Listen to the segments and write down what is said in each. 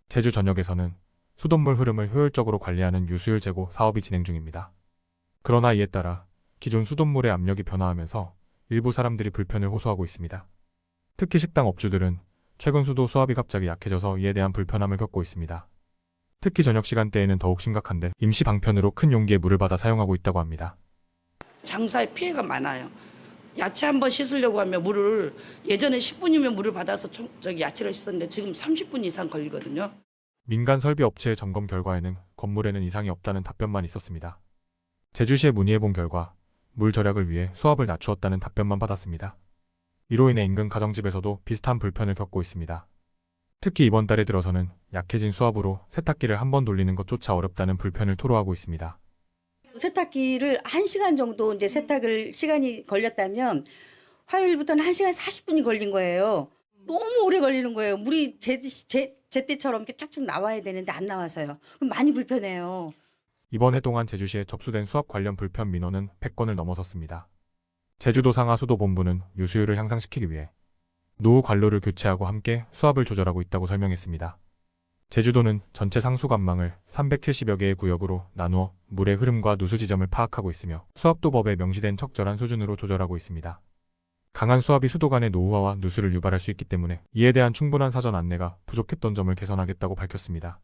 제주 전역에서는 수돗물 흐름을 효율적으로 관리하는 유수율 제고 사업이 진행 중입니다. 그러나 이에 따라 기존 수돗물의 압력이 변화하면서 일부 사람들이 불편을 호소하고 있습니다. 특히 식당 업주들은 최근 수도 수압이 갑자기 약해져서 이에 대한 불편함을 겪고 있습니다. 특히 저녁 시간대에는 더욱 심각한데 임시 방편으로 큰 용기의 물을 받아 사용하고 있다고 합니다. 장사에 피해가 많아요. 야채 한번 씻으려고 하면 물을 예전에 10분이면 물을 받아서 야채를 씻었는데 지금 30분 이상 걸리거든요. 민간 설비 업체의 점검 결과에는 건물에는 이상이 없다는 답변만 있었습니다. 제주시에 문의해본 결과 물 절약을 위해 수압을 낮추었다는 답변만 받았습니다. 이로 인해 인근 가정집에서도 비슷한 불편을 겪고 있습니다. 특히 이번 달에 들어서는 약해진 수압으로 세탁기를 한 번 돌리는 것조차 어렵다는 불편을 토로하고 있습니다. 세탁기를 1시간 정도 이제 세탁을 시간이 걸렸다면 화요일부터는 1시간 40분이 걸린 거예요. 너무 오래 걸리는 거예요. 물이 제때처럼 이렇게 쭉쭉 나와야 되는데 안 나와서요. 그럼 많이 불편해요. 이번 해 동안 제주시에 접수된 수압 관련 불편 민원은 100건을 넘어섰습니다. 제주도 상하수도본부는 유수율을 향상시키기 위해 노후 관로를 교체하고 함께 수압을 조절하고 있다고 설명했습니다. 제주도는 전체 상수관망을 370여 개의 구역으로 나누어 물의 흐름과 누수 지점을 파악하고 있으며 수압도 법에 명시된 적절한 수준으로 조절하고 있습니다. 강한 수압이 수도 간의 노후화와 누수를 유발할 수 있기 때문에 이에 대한 충분한 사전 안내가 부족했던 점을 개선하겠다고 밝혔습니다.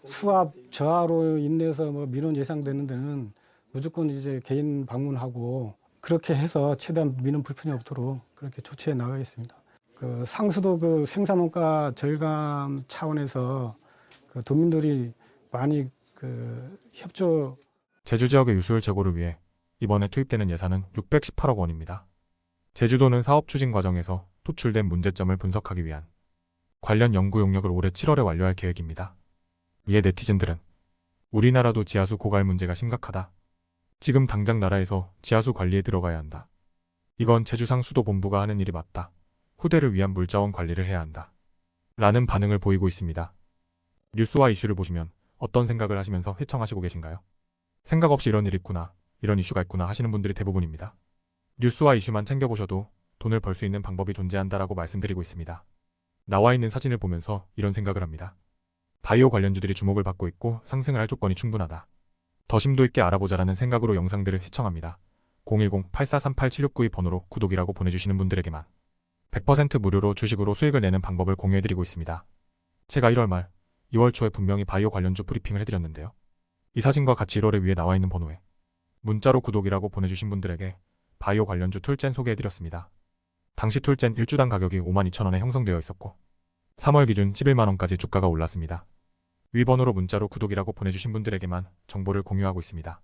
수압 저하로 인해서 민원 예상되는 데는 무조건 이제 개인 방문하고 그렇게 해서 최대한 민원 불편이 없도록 그렇게 조치해 나가겠습니다. 그 상수도 그 생산원가 절감 차원에서 그 도민들이 많이 그 협조. 제주 지역의 유수율 제고를 위해 이번에 투입되는 예산은 618억 원입니다. 제주도는 사업 추진 과정에서 토출된 문제점을 분석하기 위한 관련 연구 용역을 올해 7월에 완료할 계획입니다. 이에 네티즌들은 우리나라도 지하수 고갈 문제가 심각하다. 지금 당장 나라에서 지하수 관리에 들어가야 한다. 이건 제주상수도본부가 하는 일이 맞다. 후대를 위한 물자원 관리를 해야 한다. 라는 반응을 보이고 있습니다. 뉴스와 이슈를 보시면 어떤 생각을 하시면서 시청하시고 계신가요? 생각 없이 이런 일이 있구나, 이런 이슈가 있구나 하시는 분들이 대부분입니다. 뉴스와 이슈만 챙겨보셔도 돈을 벌 수 있는 방법이 존재한다라고 말씀드리고 있습니다. 나와 있는 사진을 보면서 이런 생각을 합니다. 바이오 관련주들이 주목을 받고 있고 상승을 할 조건이 충분하다. 더 심도 있게 알아보자라는 생각으로 영상들을 시청합니다. 010-8438-7692 번호로 구독이라고 보내주시는 분들에게만 100% 무료로 주식으로 수익을 내는 방법을 공유해드리고 있습니다. 제가 1월 말, 2월 초에 분명히 바이오 관련주 브리핑을 해드렸는데요. 이 사진과 같이 1월에 위에 나와 있는 번호에 문자로 구독이라고 보내주신 분들에게 바이오 관련주 툴젠 소개해드렸습니다. 당시 툴젠 1주당 가격이 52,000원에 형성되어 있었고 3월 기준 11만원까지 주가가 올랐습니다. 위 번호로 문자로 구독이라고 보내주신 분들에게만 정보를 공유하고 있습니다.